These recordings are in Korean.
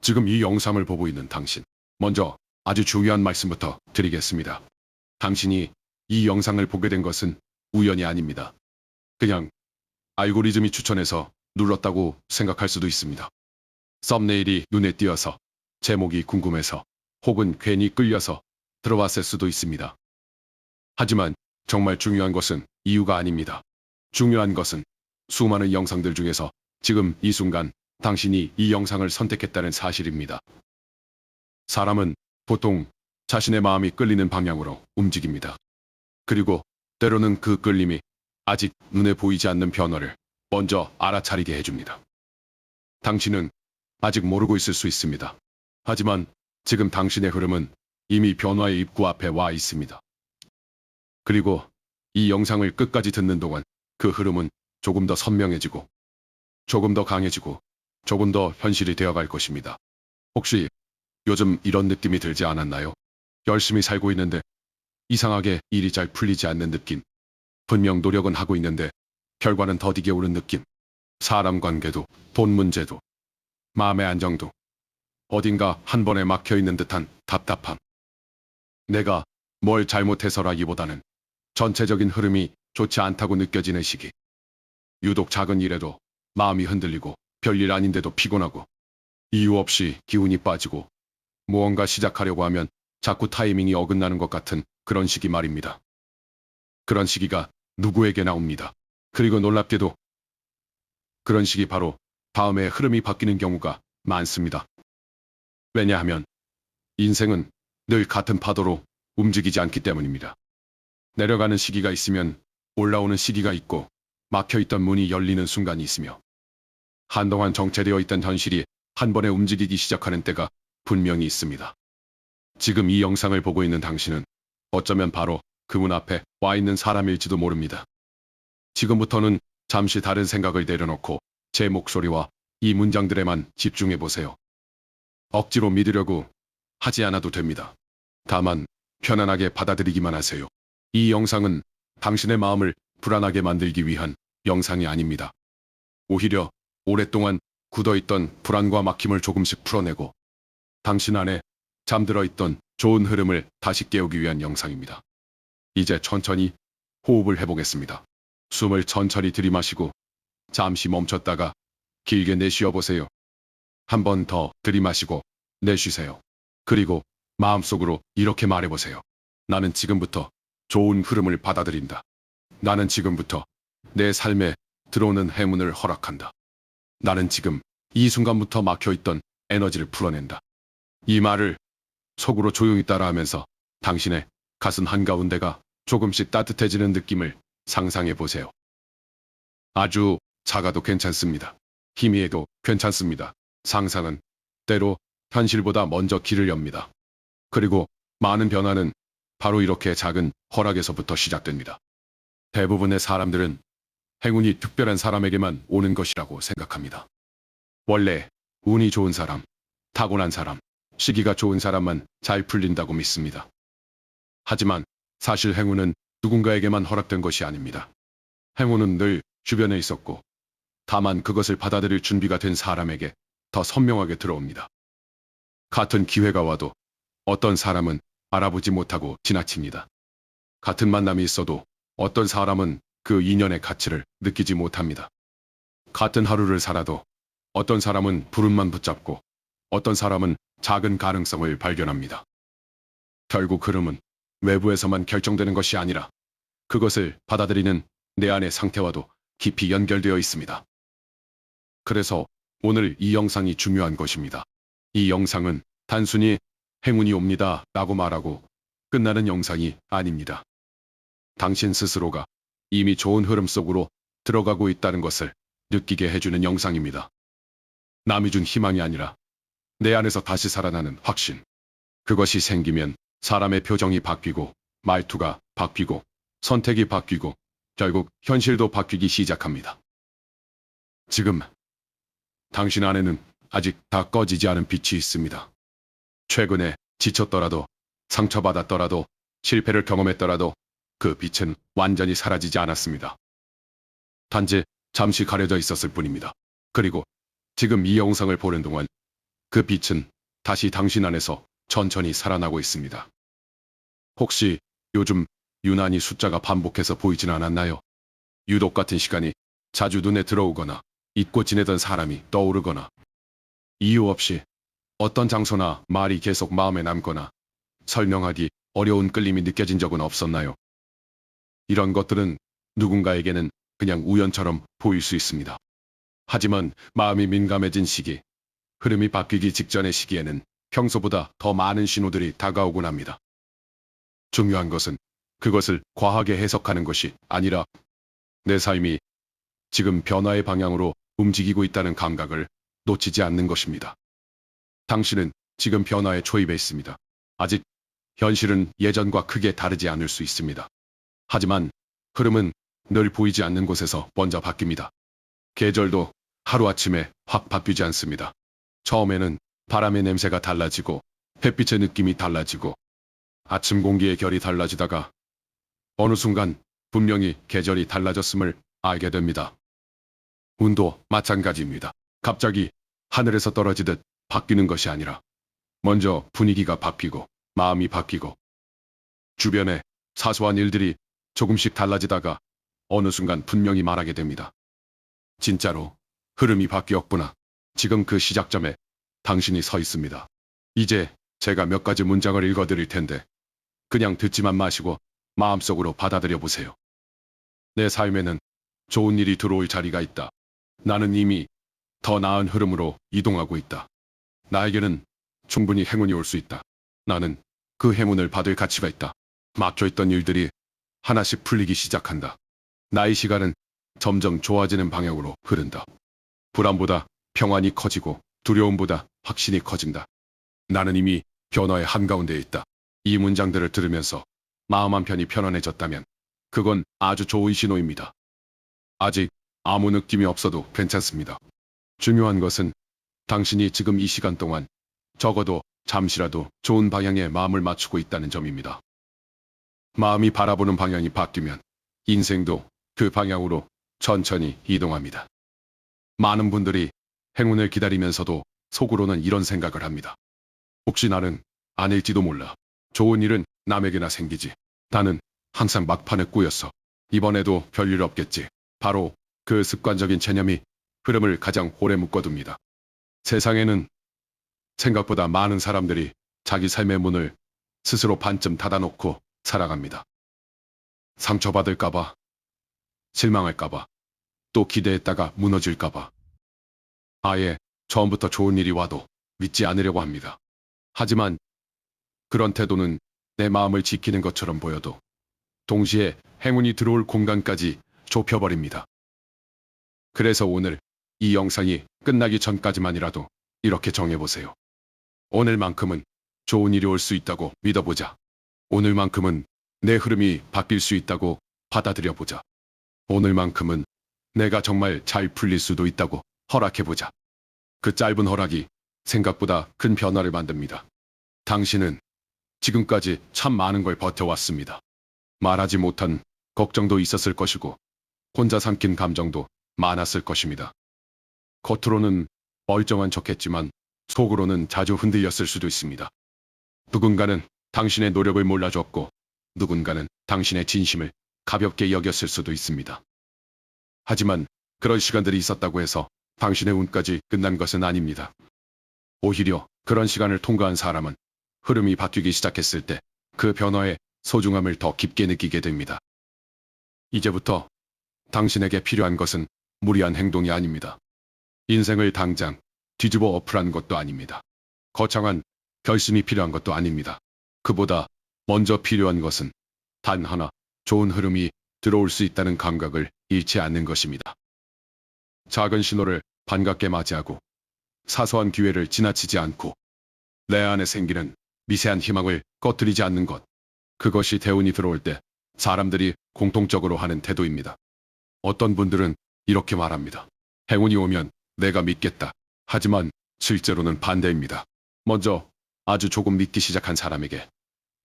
지금 이 영상을 보고 있는 당신, 먼저 아주 중요한 말씀부터 드리겠습니다. 당신이 이 영상을 보게 된 것은 우연이 아닙니다. 그냥 알고리즘이 추천해서 눌렀다고 생각할 수도 있습니다. 썸네일이 눈에 띄어서, 제목이 궁금해서, 혹은 괜히 끌려서 들어왔을 수도 있습니다. 하지만 정말 중요한 것은 이유가 아닙니다. 중요한 것은 수많은 영상들 중에서 지금 이 순간 당신이 이 영상을 선택했다는 사실입니다. 사람은 보통 자신의 마음이 끌리는 방향으로 움직입니다. 그리고 때로는 그 끌림이 아직 눈에 보이지 않는 변화를 먼저 알아차리게 해줍니다. 당신은 아직 모르고 있을 수 있습니다. 하지만 지금 당신의 흐름은 이미 변화의 입구 앞에 와 있습니다. 그리고 이 영상을 끝까지 듣는 동안 그 흐름은 조금 더 선명해지고, 조금 더 강해지고, 조금 더 현실이 되어갈 것입니다. 혹시 요즘 이런 느낌이 들지 않았나요? 열심히 살고 있는데 이상하게 일이 잘 풀리지 않는 느낌. 분명 노력은 하고 있는데 결과는 더디게 오는 느낌. 사람 관계도, 돈 문제도, 마음의 안정도, 어딘가 한 번에 막혀있는 듯한 답답함. 내가 뭘 잘못해서라기보다는 전체적인 흐름이 좋지 않다고 느껴지는 시기. 유독 작은 일에도 마음이 흔들리고 별일 아닌데도 피곤하고 이유 없이 기운이 빠지고 무언가 시작하려고 하면 자꾸 타이밍이 어긋나는 것 같은 그런 시기 말입니다. 그런 시기가 누구에게나 옵니다. 그리고 놀랍게도 그런 시기 바로 다음에 흐름이 바뀌는 경우가 많습니다. 왜냐하면 인생은 늘 같은 파도로 움직이지 않기 때문입니다. 내려가는 시기가 있으면 올라오는 시기가 있고, 막혀있던 문이 열리는 순간이 있으며, 한동안 정체되어 있던 현실이 한 번에 움직이기 시작하는 때가 분명히 있습니다. 지금 이 영상을 보고 있는 당신은 어쩌면 바로 그 문 앞에 와 있는 사람일지도 모릅니다. 지금부터는 잠시 다른 생각을 내려놓고 제 목소리와 이 문장들에만 집중해 보세요. 억지로 믿으려고 하지 않아도 됩니다. 다만 편안하게 받아들이기만 하세요. 이 영상은 당신의 마음을 불안하게 만들기 위한 영상이 아닙니다. 오히려 오랫동안 굳어있던 불안과 막힘을 조금씩 풀어내고 당신 안에 잠들어 있던 좋은 흐름을 다시 깨우기 위한 영상입니다. 이제 천천히 호흡을 해보겠습니다. 숨을 천천히 들이마시고 잠시 멈췄다가 길게 내쉬어 보세요. 한 번 더 들이마시고 내쉬세요. 그리고 마음속으로 이렇게 말해보세요. 나는 지금부터 좋은 흐름을 받아들인다. 나는 지금부터 내 삶에 들어오는 행운을 허락한다. 나는 지금 이 순간부터 막혀있던 에너지를 풀어낸다. 이 말을 속으로 조용히 따라하면서 당신의 가슴 한가운데가 조금씩 따뜻해지는 느낌을 상상해 보세요. 아주 작아도 괜찮습니다. 희미해도 괜찮습니다. 상상은 때로 현실보다 먼저 길을 엽니다. 그리고 많은 변화는 바로 이렇게 작은 허락에서부터 시작됩니다. 대부분의 사람들은 행운이 특별한 사람에게만 오는 것이라고 생각합니다. 원래 운이 좋은 사람, 타고난 사람, 시기가 좋은 사람만 잘 풀린다고 믿습니다. 하지만 사실 행운은 누군가에게만 허락된 것이 아닙니다. 행운은 늘 주변에 있었고, 다만 그것을 받아들일 준비가 된 사람에게 더 선명하게 들어옵니다. 같은 기회가 와도 어떤 사람은 알아보지 못하고 지나칩니다. 같은 만남이 있어도 어떤 사람은 그 인연의 가치를 느끼지 못합니다. 같은 하루를 살아도 어떤 사람은 불운만 붙잡고 어떤 사람은 작은 가능성을 발견합니다. 결국 흐름은 외부에서만 결정되는 것이 아니라 그것을 받아들이는 내 안의 상태와도 깊이 연결되어 있습니다. 그래서 오늘 이 영상이 중요한 것입니다. 이 영상은 단순히 행운이 옵니다 라고 말하고 끝나는 영상이 아닙니다. 당신 스스로가 이미 좋은 흐름 속으로 들어가고 있다는 것을 느끼게 해주는 영상입니다. 남이 준 희망이 아니라 내 안에서 다시 살아나는 확신. 그것이 생기면 사람의 표정이 바뀌고 말투가 바뀌고 선택이 바뀌고 결국 현실도 바뀌기 시작합니다. 지금 당신 안에는 아직 다 꺼지지 않은 빛이 있습니다. 최근에 지쳤더라도 상처받았더라도 실패를 경험했더라도 그 빛은 완전히 사라지지 않았습니다. 단지 잠시 가려져 있었을 뿐입니다. 그리고 지금 이 영상을 보는 동안 그 빛은 다시 당신 안에서 천천히 살아나고 있습니다. 혹시 요즘 유난히 숫자가 반복해서 보이진 않았나요? 유독 같은 시간이 자주 눈에 들어오거나 잊고 지내던 사람이 떠오르거나 이유 없이 어떤 장소나 말이 계속 마음에 남거나 설명하기 어려운 끌림이 느껴진 적은 없었나요? 이런 것들은 누군가에게는 그냥 우연처럼 보일 수 있습니다. 하지만 마음이 민감해진 시기, 흐름이 바뀌기 직전의 시기에는 평소보다 더 많은 신호들이 다가오곤 합니다. 중요한 것은 그것을 과하게 해석하는 것이 아니라 내 삶이 지금 변화의 방향으로 움직이고 있다는 감각을 놓치지 않는 것입니다. 당신은 지금 변화에 초입해 있습니다. 아직 현실은 예전과 크게 다르지 않을 수 있습니다. 하지만 흐름은 늘 보이지 않는 곳에서 먼저 바뀝니다. 계절도 하루아침에 확 바뀌지 않습니다. 처음에는 바람의 냄새가 달라지고 햇빛의 느낌이 달라지고 아침 공기의 결이 달라지다가 어느 순간 분명히 계절이 달라졌음을 알게 됩니다. 운도 마찬가지입니다. 갑자기 하늘에서 떨어지듯 바뀌는 것이 아니라 먼저 분위기가 바뀌고 마음이 바뀌고 주변에 사소한 일들이 조금씩 달라지다가 어느 순간 분명히 말하게 됩니다. 진짜로 흐름이 바뀌었구나. 지금 그 시작점에 당신이 서 있습니다. 이제 제가 몇 가지 문장을 읽어드릴 텐데 그냥 듣지만 마시고 마음속으로 받아들여 보세요. 내 삶에는 좋은 일이 들어올 자리가 있다. 나는 이미 더 나은 흐름으로 이동하고 있다. 나에게는 충분히 행운이 올 수 있다. 나는 그 행운을 받을 가치가 있다. 막혀있던 일들이 하나씩 풀리기 시작한다. 나의 시간은 점점 좋아지는 방향으로 흐른다. 불안보다 평안이 커지고 두려움보다 확신이 커진다. 나는 이미 변화의 한가운데에 있다. 이 문장들을 들으면서 마음 한편이 편안해졌다면 그건 아주 좋은 신호입니다. 아직 아무 느낌이 없어도 괜찮습니다. 중요한 것은 당신이 지금 이 시간 동안 적어도 잠시라도 좋은 방향에 마음을 맞추고 있다는 점입니다. 마음이 바라보는 방향이 바뀌면 인생도 그 방향으로 천천히 이동합니다. 많은 분들이 행운을 기다리면서도 속으로는 이런 생각을 합니다. 혹시 나는 아닐지도 몰라. 좋은 일은 남에게나 생기지. 나는 항상 막판에 꼬였어. 이번에도 별일 없겠지. 바로 그 습관적인 체념이 흐름을 가장 오래 묶어둡니다. 세상에는 생각보다 많은 사람들이 자기 삶의 문을 스스로 반쯤 닫아놓고 살아갑니다. 상처받을까봐, 실망할까봐, 또 기대했다가 무너질까봐. 아예 처음부터 좋은 일이 와도 믿지 않으려고 합니다. 하지만 그런 태도는 내 마음을 지키는 것처럼 보여도 동시에 행운이 들어올 공간까지 좁혀버립니다. 그래서 오늘 이 영상이 끝나기 전까지만이라도 이렇게 정해보세요. 오늘만큼은 좋은 일이 올 수 있다고 믿어보자. 오늘만큼은 내 흐름이 바뀔 수 있다고 받아들여보자. 오늘만큼은 내가 정말 잘 풀릴 수도 있다고 허락해보자. 그 짧은 허락이 생각보다 큰 변화를 만듭니다. 당신은 지금까지 참 많은 걸 버텨왔습니다. 말하지 못한 걱정도 있었을 것이고 혼자 삼킨 감정도 많았을 것입니다. 겉으로는 멀쩡한 척했지만 속으로는 자주 흔들렸을 수도 있습니다. 누군가는 당신의 노력을 몰라줬고 누군가는 당신의 진심을 가볍게 여겼을 수도 있습니다. 하지만 그런 시간들이 있었다고 해서 당신의 운까지 끝난 것은 아닙니다. 오히려 그런 시간을 통과한 사람은 흐름이 바뀌기 시작했을 때 그 변화의 소중함을 더 깊게 느끼게 됩니다. 이제부터 당신에게 필요한 것은 무리한 행동이 아닙니다. 인생을 당장 뒤집어 엎으라는 것도 아닙니다. 거창한 결심이 필요한 것도 아닙니다. 그보다 먼저 필요한 것은 단 하나, 좋은 흐름이 들어올 수 있다는 감각을 잃지 않는 것입니다. 작은 신호를 반갑게 맞이하고 사소한 기회를 지나치지 않고 내 안에 생기는 미세한 희망을 꺼뜨리지 않는 것. 그것이 대운이 들어올 때 사람들이 공통적으로 하는 태도입니다. 어떤 분들은 이렇게 말합니다. 행운이 오면 내가 믿겠다. 하지만 실제로는 반대입니다. 먼저 아주 조금 믿기 시작한 사람에게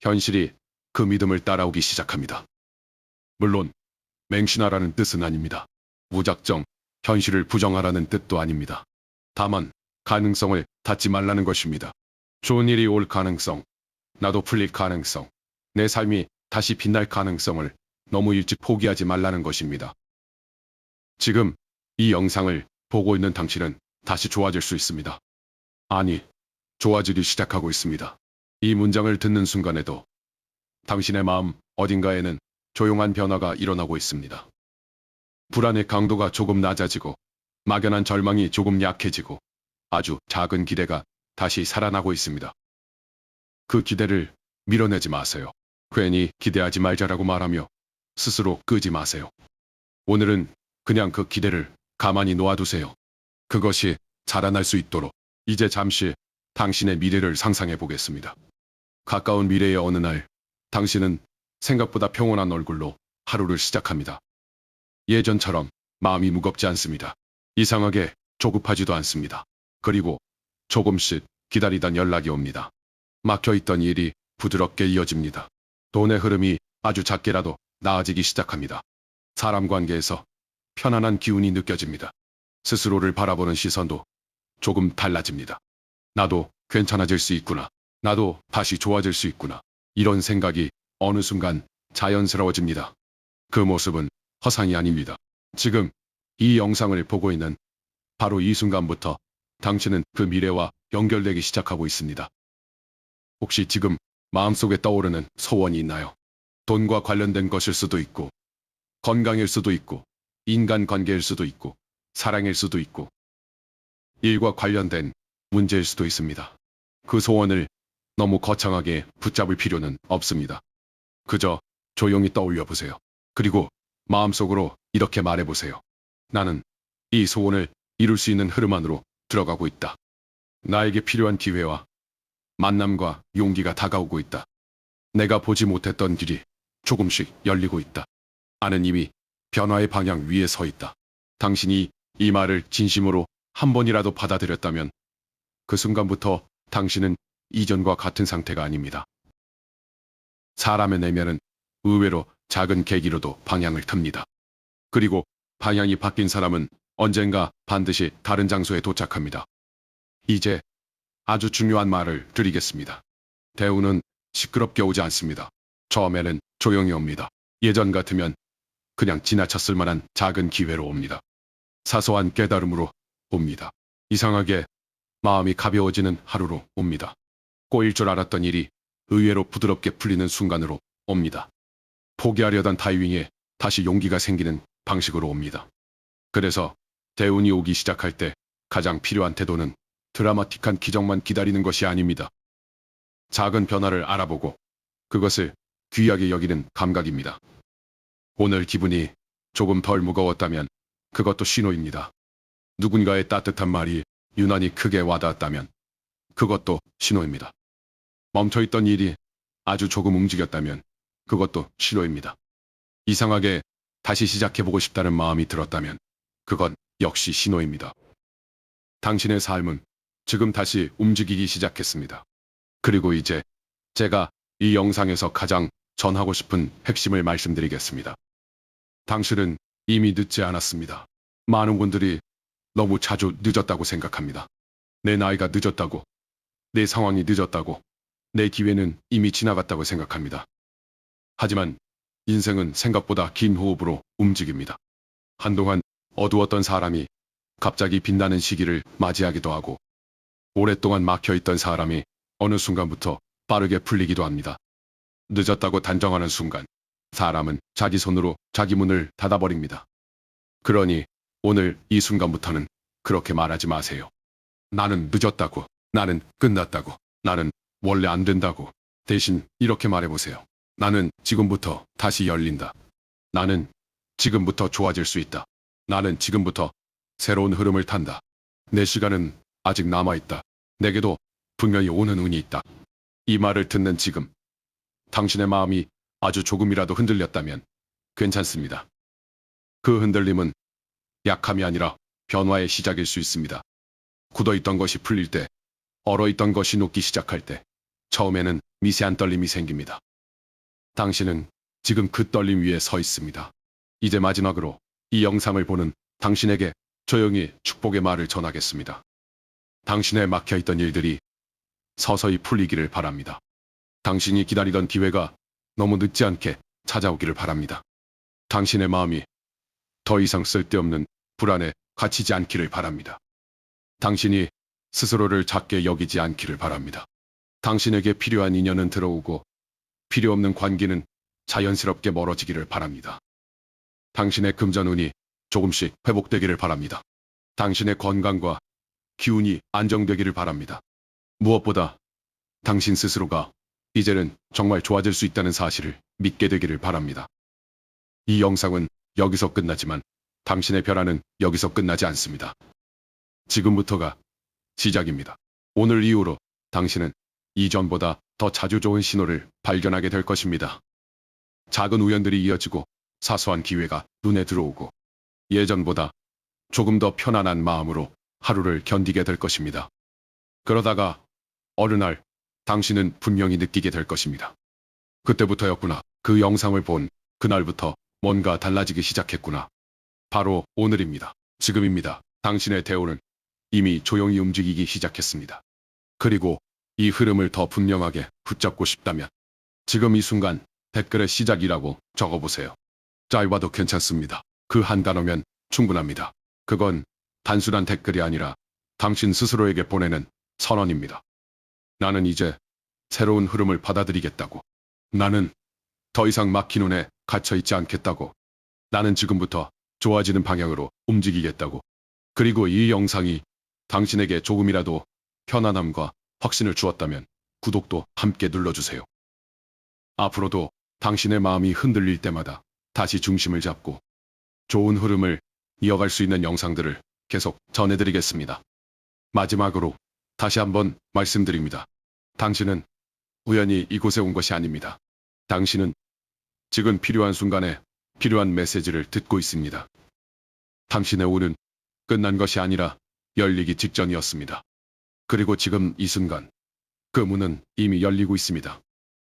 현실이 그 믿음을 따라오기 시작합니다. 물론 맹신하라는 뜻은 아닙니다. 무작정 현실을 부정하라는 뜻도 아닙니다. 다만 가능성을 닫지 말라는 것입니다. 좋은 일이 올 가능성, 나도 풀릴 가능성, 내 삶이 다시 빛날 가능성을 너무 일찍 포기하지 말라는 것입니다. 지금 이 영상을 보고 있는 당신은 다시 좋아질 수 있습니다. 아니, 좋아지기 시작하고 있습니다. 이 문장을 듣는 순간에도 당신의 마음 어딘가에는 조용한 변화가 일어나고 있습니다. 불안의 강도가 조금 낮아지고 막연한 절망이 조금 약해지고 아주 작은 기대가 다시 살아나고 있습니다. 그 기대를 밀어내지 마세요. 괜히 기대하지 말자라고 말하며 스스로 끄지 마세요. 오늘은 그냥 그 기대를 가만히 놓아두세요. 그것이 자라날 수 있도록 이제 잠시 당신의 미래를 상상해 보겠습니다. 가까운 미래의 어느 날 당신은 생각보다 평온한 얼굴로 하루를 시작합니다. 예전처럼 마음이 무겁지 않습니다. 이상하게 조급하지도 않습니다. 그리고 조금씩 기다리던 연락이 옵니다. 막혀있던 일이 부드럽게 이어집니다. 돈의 흐름이 아주 작게라도 나아지기 시작합니다. 사람 관계에서 편안한 기운이 느껴집니다. 스스로를 바라보는 시선도 조금 달라집니다. 나도 괜찮아질 수 있구나. 나도 다시 좋아질 수 있구나. 이런 생각이 어느 순간 자연스러워집니다. 그 모습은 허상이 아닙니다. 지금 이 영상을 보고 있는 바로 이 순간부터 당신은 그 미래와 연결되기 시작하고 있습니다. 혹시 지금 마음속에 떠오르는 소원이 있나요? 돈과 관련된 것일 수도 있고, 건강일 수도 있고, 인간관계일 수도 있고, 사랑일 수도 있고, 일과 관련된 문제일 수도 있습니다. 그 소원을 너무 거창하게 붙잡을 필요는 없습니다. 그저 조용히 떠올려 보세요. 그리고 마음속으로 이렇게 말해보세요. 나는 이 소원을 이룰 수 있는 흐름 안으로 들어가고 있다. 나에게 필요한 기회와 만남과 용기가 다가오고 있다. 내가 보지 못했던 길이 조금씩 열리고 있다. 나는 이미 변화의 방향 위에 서 있다. 당신이 이 말을 진심으로 한 번이라도 받아들였다면 그 순간부터 당신은 이전과 같은 상태가 아닙니다. 사람의 내면은 의외로 작은 계기로도 방향을 틉니다. 그리고 방향이 바뀐 사람은 언젠가 반드시 다른 장소에 도착합니다. 이제 아주 중요한 말을 드리겠습니다. 대우는 시끄럽게 오지 않습니다. 처음에는 조용히 옵니다. 예전 같으면 그냥 지나쳤을 만한 작은 기회로 옵니다. 사소한 깨달음으로 옵니다. 이상하게 마음이 가벼워지는 하루로 옵니다. 꼬일 줄 알았던 일이 의외로 부드럽게 풀리는 순간으로 옵니다. 포기하려던 타이밍에 다시 용기가 생기는 방식으로 옵니다. 그래서 대운이 오기 시작할 때 가장 필요한 태도는 드라마틱한 기적만 기다리는 것이 아닙니다. 작은 변화를 알아보고 그것을 귀하게 여기는 감각입니다. 오늘 기분이 조금 덜 무거웠다면 그것도 신호입니다. 누군가의 따뜻한 말이 유난히 크게 와닿았다면 그것도 신호입니다. 멈춰있던 일이 아주 조금 움직였다면 그것도 신호입니다. 이상하게 다시 시작해보고 싶다는 마음이 들었다면 그건 역시 신호입니다. 당신의 삶은 지금 다시 움직이기 시작했습니다. 그리고 이제 제가 이 영상에서 가장 전하고 싶은 핵심을 말씀드리겠습니다. 당신은 이미 늦지 않았습니다. 많은 분들이 너무 자주 늦었다고 생각합니다. 내 나이가 늦었다고, 내 상황이 늦었다고, 내 기회는 이미 지나갔다고 생각합니다. 하지만 인생은 생각보다 긴 호흡으로 움직입니다. 한동안 어두웠던 사람이 갑자기 빛나는 시기를 맞이하기도 하고, 오랫동안 막혀있던 사람이 어느 순간부터 빠르게 풀리기도 합니다. 늦었다고 단정하는 순간, 사람은 자기 손으로 자기 문을 닫아버립니다. 그러니 오늘 이 순간부터는 그렇게 말하지 마세요. 나는 늦었다고, 나는 끝났다고, 나는 원래 안 된다고. 대신 이렇게 말해보세요. 나는 지금부터 다시 열린다. 나는 지금부터 좋아질 수 있다. 나는 지금부터 새로운 흐름을 탄다. 내 시간은 아직 남아있다. 내게도 분명히 오는 운이 있다. 이 말을 듣는 지금, 당신의 마음이 아주 조금이라도 흔들렸다면 괜찮습니다. 그 흔들림은 약함이 아니라 변화의 시작일 수 있습니다. 굳어있던 것이 풀릴 때, 얼어있던 것이 녹기 시작할 때, 처음에는 미세한 떨림이 생깁니다. 당신은 지금 그 떨림 위에 서 있습니다. 이제 마지막으로 이 영상을 보는 당신에게 조용히 축복의 말을 전하겠습니다. 당신의 막혀있던 일들이 서서히 풀리기를 바랍니다. 당신이 기다리던 기회가 너무 늦지 않게 찾아오기를 바랍니다. 당신의 마음이 더 이상 쓸데없는 불안에 갇히지 않기를 바랍니다. 당신이 스스로를 작게 여기지 않기를 바랍니다. 당신에게 필요한 인연은 들어오고 필요 없는 관계는 자연스럽게 멀어지기를 바랍니다. 당신의 금전운이 조금씩 회복되기를 바랍니다. 당신의 건강과 기운이 안정되기를 바랍니다. 무엇보다 당신 스스로가 이제는 정말 좋아질 수 있다는 사실을 믿게 되기를 바랍니다. 이 영상은 여기서 끝나지만 당신의 변화는 여기서 끝나지 않습니다. 지금부터가 시작입니다. 오늘 이후로 당신은 이전보다 더 자주 좋은 신호를 발견하게 될 것입니다. 작은 우연들이 이어지고 사소한 기회가 눈에 들어오고 예전보다 조금 더 편안한 마음으로 하루를 견디게 될 것입니다. 그러다가 어느 날 당신은 분명히 느끼게 될 것입니다. 그때부터였구나. 그 영상을 본 그날부터 뭔가 달라지기 시작했구나. 바로 오늘입니다. 지금입니다. 당신의 대오는 이미 조용히 움직이기 시작했습니다. 그리고 이 흐름을 더 분명하게 붙잡고 싶다면 지금 이 순간 댓글에 시작이라고 적어보세요. 짧아도 괜찮습니다. 그 한 단어면 충분합니다. 그건 단순한 댓글이 아니라 당신 스스로에게 보내는 선언입니다. 나는 이제 새로운 흐름을 받아들이겠다고. 나는 더 이상 막힌 운에 갇혀있지 않겠다고. 나는 지금부터 좋아지는 방향으로 움직이겠다고. 그리고 이 영상이 당신에게 조금이라도 편안함과 확신을 주었다면 구독도 함께 눌러주세요. 앞으로도 당신의 마음이 흔들릴 때마다 다시 중심을 잡고 좋은 흐름을 이어갈 수 있는 영상들을 계속 전해드리겠습니다. 마지막으로 다시 한번 말씀드립니다. 당신은 우연히 이곳에 온 것이 아닙니다. 당신은 지금 필요한 순간에 필요한 메시지를 듣고 있습니다. 당신의 운은 끝난 것이 아니라 열리기 직전이었습니다. 그리고 지금 이 순간 그 문은 이미 열리고 있습니다.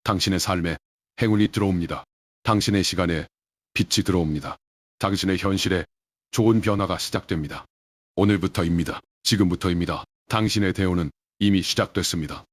당신의 삶에 행운이 들어옵니다. 당신의 시간에 빛이 들어옵니다. 당신의 현실에 좋은 변화가 시작됩니다. 오늘부터입니다. 지금부터입니다. 당신의 대오는 이미 시작됐습니다.